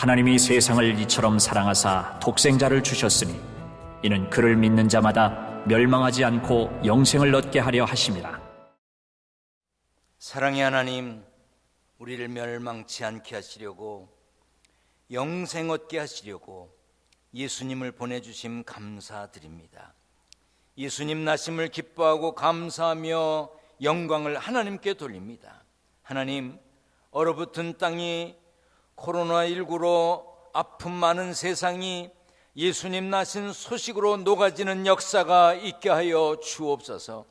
하나님이 세상을 이처럼 사랑하사 독생자를 주셨으니 이는 그를 믿는 자마다 멸망하지 않고 영생을 얻게 하려 하심이라. 사랑의 하나님, 우리를 멸망치 않게 하시려고 영생 얻게 하시려고 예수님을 보내주심 감사드립니다. 예수님 나심을 기뻐하고 감사하며 영광을 하나님께 돌립니다. 하나님, 얼어붙은 땅이 코로나19로 아픔 많은 세상이 예수님 나신 소식으로 녹아지는 역사가 있게 하여 주옵소서.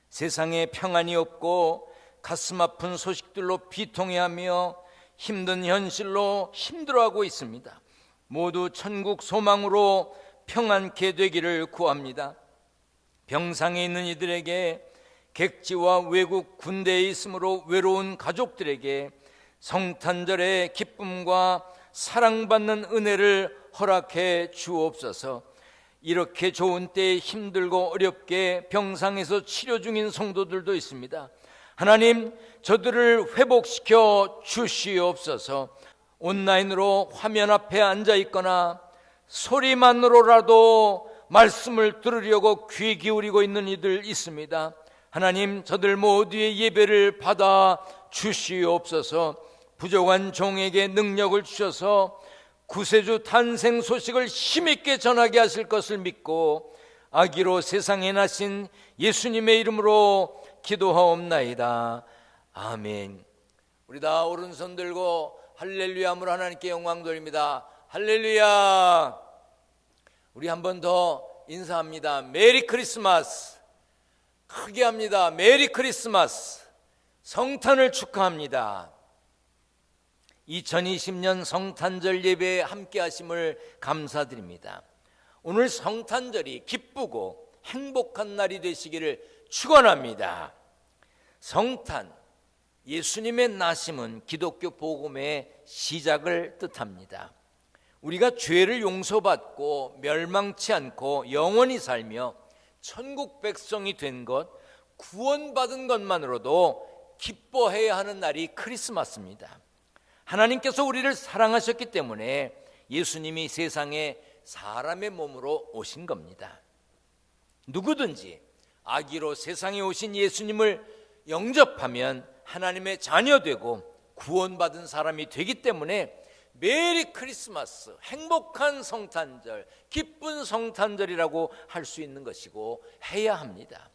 세상에 평안이 없고 가슴 아픈 소식들로 비통해하며 힘든 현실로 힘들어하고 있습니다. 모두 천국 소망으로 평안케 되기를 구합니다. 병상에 있는 이들에게, 객지와 외국 군대에 있으므로 외로운 가족들에게 성탄절의 기쁨과 사랑받는 은혜를 허락해 주옵소서. 이렇게 좋은 때에 힘들고 어렵게 병상에서 치료 중인 성도들도 있습니다. 하나님, 저들을 회복시켜 주시옵소서. 온라인으로 화면 앞에 앉아 있거나 소리만으로라도 말씀을 들으려고 귀 기울이고 있는 이들 있습니다. 하나님, 저들 모두의 예배를 받아 주시옵소서. 부족한 종에게 능력을 주셔서 구세주 탄생 소식을 힘있게 전하게 하실 것을 믿고 아기로 세상에 나신 예수님의 이름으로 기도하옵나이다. 아멘. 우리 다 오른손 들고 할렐루야함으로 하나님께 영광 돌립니다. 할렐루야. 우리 한 번 더 인사합니다. 메리 크리스마스. 크게 합니다. 메리 크리스마스. 성탄을 축하합니다. 2020년 성탄절 예배에 함께 하심을 감사드립니다. 오늘 성탄절이 기쁘고 행복한 날이 되시기를 축원합니다. 성탄, 예수님의 나심은 기독교 복음의 시작을 뜻합니다. 우리가 죄를 용서받고 멸망치 않고 영원히 살며 천국 백성이 된 것, 구원받은 것만으로도 기뻐해야 하는 날이 크리스마스입니다. 하나님께서 우리를 사랑하셨기 때문에 예수님이 세상에 사람의 몸으로 오신 겁니다. 누구든지 아기로 세상에 오신 예수님을 영접하면 하나님의 자녀되고 구원받은 사람이 되기 때문에 메리 크리스마스, 행복한 성탄절, 기쁜 성탄절이라고 할 수 있는 것이고 해야 합니다.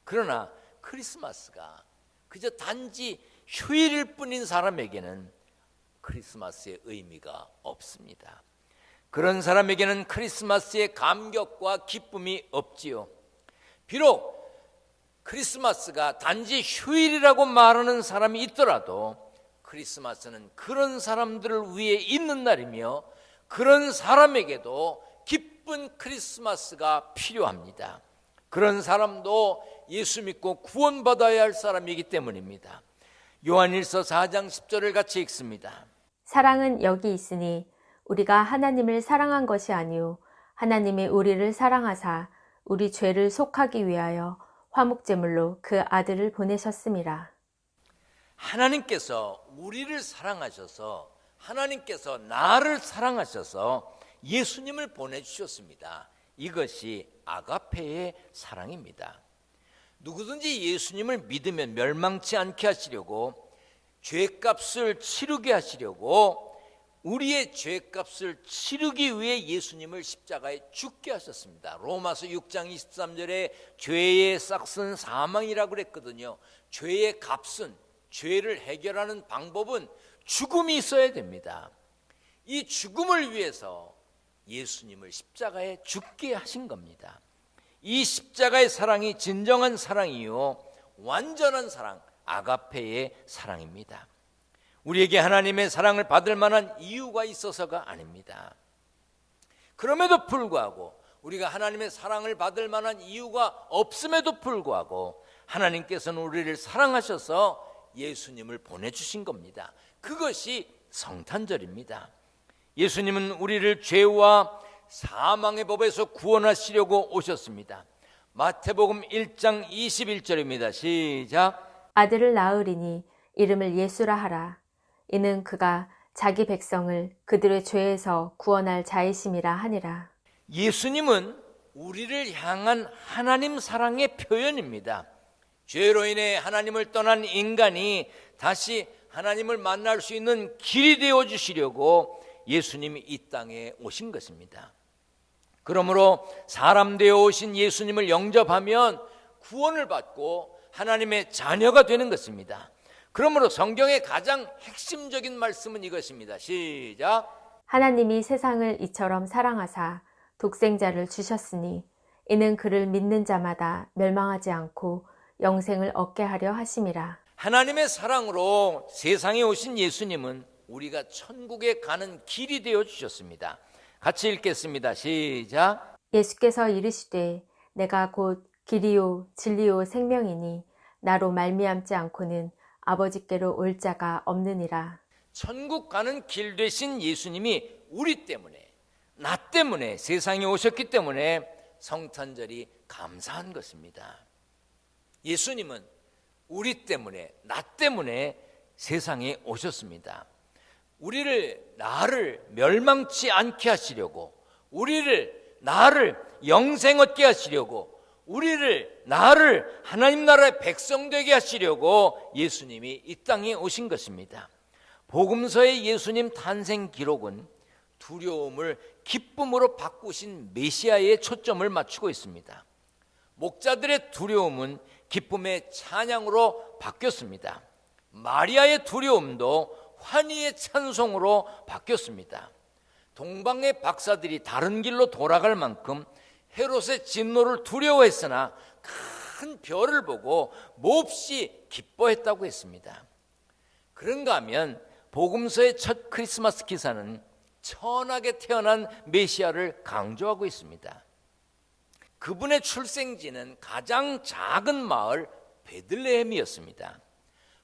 그러나 크리스마스가 그저 단지 휴일일 뿐인 사람에게는 크리스마스의 의미가 없습니다. 그런 사람에게는 크리스마스의 감격과 기쁨이 없지요. 비록 크리스마스가 단지 휴일이라고 말하는 사람이 있더라도 크리스마스는 그런 사람들을 위해 있는 날이며 그런 사람에게도 기쁜 크리스마스가 필요합니다. 그런 사람도 예수 믿고 구원받아야 할 사람이기 때문입니다. 요한일서 4장 10절을 같이 읽습니다. 사랑은 여기 있으니 우리가 하나님을 사랑한 것이 아니요 하나님이 우리를 사랑하사 우리 죄를 속하기 위하여 화목제물로 그 아들을 보내셨음이라. 하나님께서 우리를 사랑하셔서, 하나님께서 나를 사랑하셔서 예수님을 보내주셨습니다. 이것이 아가페의 사랑입니다. 누구든지 예수님을 믿으면 멸망치 않게 하시려고, 죄값을 치르게 하시려고, 우리의 죄값을 치르기 위해 예수님을 십자가에 죽게 하셨습니다. 로마서 6장 23절에 죄의 싹은 사망이라고 그랬거든요. 죄의 값은, 죄를 해결하는 방법은 죽음이 있어야 됩니다. 이 죽음을 위해서 예수님을 십자가에 죽게 하신 겁니다. 이 십자가의 사랑이 진정한 사랑이요, 완전한 사랑, 아가페의 사랑입니다. 우리에게 하나님의 사랑을 받을 만한 이유가 있어서가 아닙니다. 그럼에도 불구하고 우리가 하나님의 사랑을 받을 만한 이유가 없음에도 불구하고 하나님께서는 우리를 사랑하셔서 예수님을 보내주신 겁니다. 그것이 성탄절입니다. 예수님은 우리를 죄와 사망의 법에서 구원하시려고 오셨습니다. 마태복음 1장 21절입니다. 시작. 아들을 낳으리니 이름을 예수라 하라. 이는 그가 자기 백성을 그들의 죄에서 구원할 자이심이라 하니라. 예수님은 우리를 향한 하나님 사랑의 표현입니다. 죄로 인해 하나님을 떠난 인간이 다시 하나님을 만날 수 있는 길이 되어 주시려고 예수님이 이 땅에 오신 것입니다. 그러므로 사람 되어 오신 예수님을 영접하면 구원을 받고 하나님의 자녀가 되는 것입니다. 그러므로 성경의 가장 핵심적인 말씀은 이것입니다. 시작. 하나님이 세상을 이처럼 사랑하사 독생자를 주셨으니 이는 그를 믿는 자마다 멸망하지 않고 영생을 얻게 하려 하심이라. 하나님의 사랑으로 세상에 오신 예수님은 우리가 천국에 가는 길이 되어 주셨습니다. 같이 읽겠습니다. 시작. 예수께서 이르시되 내가 곧 길이요 진리요 생명이니 나로 말미암지 않고는 아버지께로 올 자가 없느니라. 천국 가는 길 되신 예수님이 우리 때문에, 나 때문에 세상에 오셨기 때문에 성탄절이 감사한 것입니다. 예수님은 우리 때문에, 나 때문에 세상에 오셨습니다. 나를 멸망치 않게 하시려고, 나를 영생 얻게 하시려고, 나를 하나님 나라의 백성 되게 하시려고 예수님이 이 땅에 오신 것입니다. 복음서의 예수님 탄생 기록은 두려움을 기쁨으로 바꾸신 메시아에 초점을 맞추고 있습니다. 목자들의 두려움은 기쁨의 찬양으로 바뀌었습니다. 마리아의 두려움도 환희의 찬송으로 바뀌었습니다. 동방의 박사들이 다른 길로 돌아갈 만큼 헤롯의 진노를 두려워했으나 큰 별을 보고 몹시 기뻐했다고 했습니다. 그런가 하면 복음서의 첫 크리스마스 기사는 천하게 태어난 메시아를 강조하고 있습니다. 그분의 출생지는 가장 작은 마을 베들레헴이었습니다.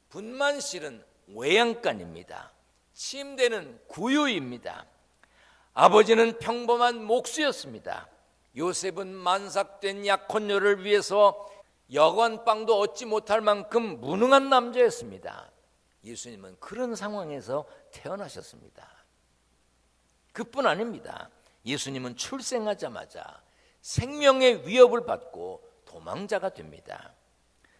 분만실은 외양간입니다. 침대는 구유입니다. 아버지는 평범한 목수였습니다. 요셉은 만삭된 약혼녀를 위해서 여관방도 얻지 못할 만큼 무능한 남자였습니다. 예수님은 그런 상황에서 태어나셨습니다. 그뿐 아닙니다. 예수님은 출생하자마자 생명의 위협을 받고 도망자가 됩니다.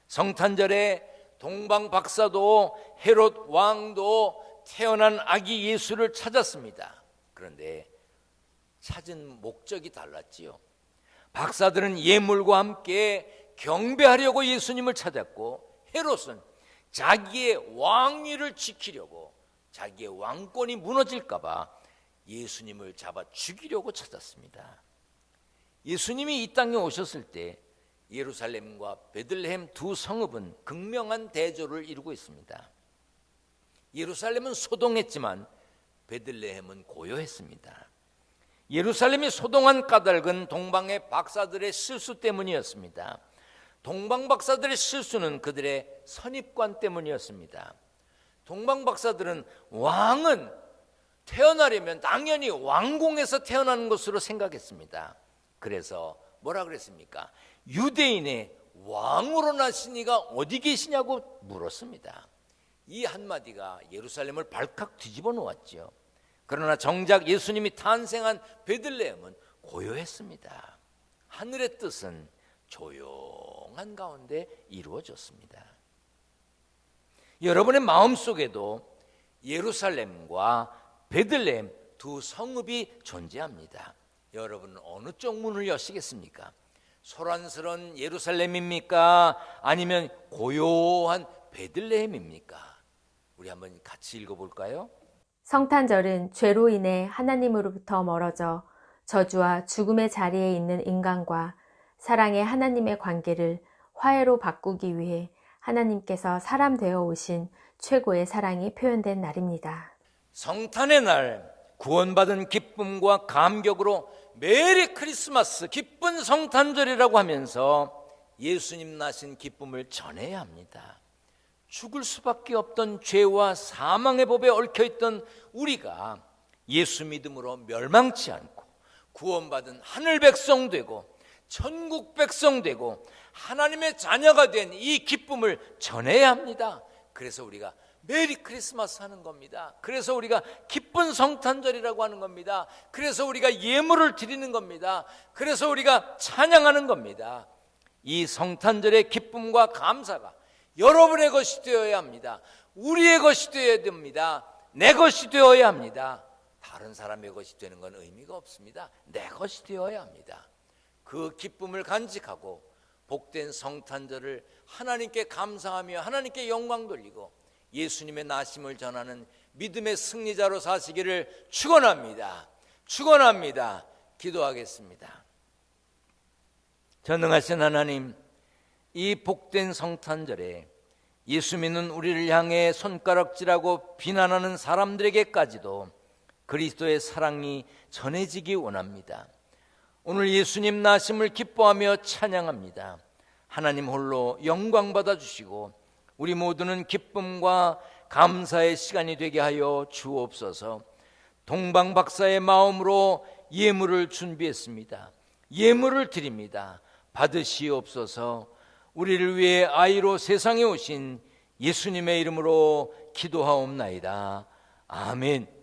성탄절에 동방 박사도 헤롯 왕도 태어난 아기 예수를 찾았습니다. 그런데 찾은 목적이 달랐지요. 박사들은 예물과 함께 경배하려고 예수님을 찾았고, 헤롯은 자기의 왕위를 지키려고, 자기의 왕권이 무너질까 봐 예수님을 잡아 죽이려고 찾았습니다. 예수님이 이 땅에 오셨을 때 예루살렘과 베들레헴 두 성읍은 극명한 대조를 이루고 있습니다. 예루살렘은 소동했지만 베들레헴은 고요했습니다. 예루살렘이 소동한 까닭은 동방의 박사들의 실수 때문이었습니다. 동방 박사들의 실수는 그들의 선입관 때문이었습니다. 동방 박사들은 왕은 태어나려면 당연히 왕궁에서 태어나는 것으로 생각했습니다. 그래서 뭐라 그랬습니까? 유대인의 왕으로 나신 이가 어디 계시냐고 물었습니다. 이 한마디가 예루살렘을 발칵 뒤집어 놓았죠. 그러나 정작 예수님이 탄생한 베들레헴은 고요했습니다. 하늘의 뜻은 조용한 가운데 이루어졌습니다. 여러분의 마음속에도 예루살렘과 베들레헴 두 성읍이 존재합니다. 여러분은 어느 쪽 문을 여시겠습니까? 소란스러운 예루살렘입니까? 아니면 고요한 베들레헴입니까? 우리 한번 같이 읽어볼까요? 성탄절은 죄로 인해 하나님으로부터 멀어져 저주와 죽음의 자리에 있는 인간과 사랑의 하나님의 관계를 화해로 바꾸기 위해 하나님께서 사람 되어 오신 최고의 사랑이 표현된 날입니다. 성탄의 날 구원받은 기쁨과 감격으로 메리 크리스마스, 기쁜 성탄절이라고 하면서 예수님 나신 기쁨을 전해야 합니다. 죽을 수밖에 없던 죄와 사망의 법에 얽혀있던 우리가 예수 믿음으로 멸망치 않고 구원받은 하늘 백성 되고 천국 백성 되고 하나님의 자녀가 된 이 기쁨을 전해야 합니다. 그래서 우리가 메리 크리스마스 하는 겁니다. 그래서 우리가 기쁜 성탄절이라고 하는 겁니다. 그래서 우리가 예물을 드리는 겁니다. 그래서 우리가 찬양하는 겁니다. 이 성탄절의 기쁨과 감사가 여러분의 것이 되어야 합니다. 우리의 것이 되어야 됩니다. 내 것이 되어야 합니다. 다른 사람의 것이 되는 건 의미가 없습니다. 내 것이 되어야 합니다. 그 기쁨을 간직하고 복된 성탄절을 하나님께 감사하며 하나님께 영광 돌리고 예수님의 나심을 전하는 믿음의 승리자로 사시기를 축원합니다. 축원합니다. 기도하겠습니다. 전능하신 하나님, 이 복된 성탄절에 예수 믿는 우리를 향해 손가락질하고 비난하는 사람들에게까지도 그리스도의 사랑이 전해지기 원합니다. 오늘 예수님 나심을 기뻐하며 찬양합니다. 하나님 홀로 영광 받아주시고 우리 모두는 기쁨과 감사의 시간이 되게 하여 주옵소서. 동방박사의 마음으로 예물을 준비했습니다. 예물을 드립니다. 받으시옵소서. 우리를 위해 아이로 세상에 오신 예수님의 이름으로 기도하옵나이다. 아멘.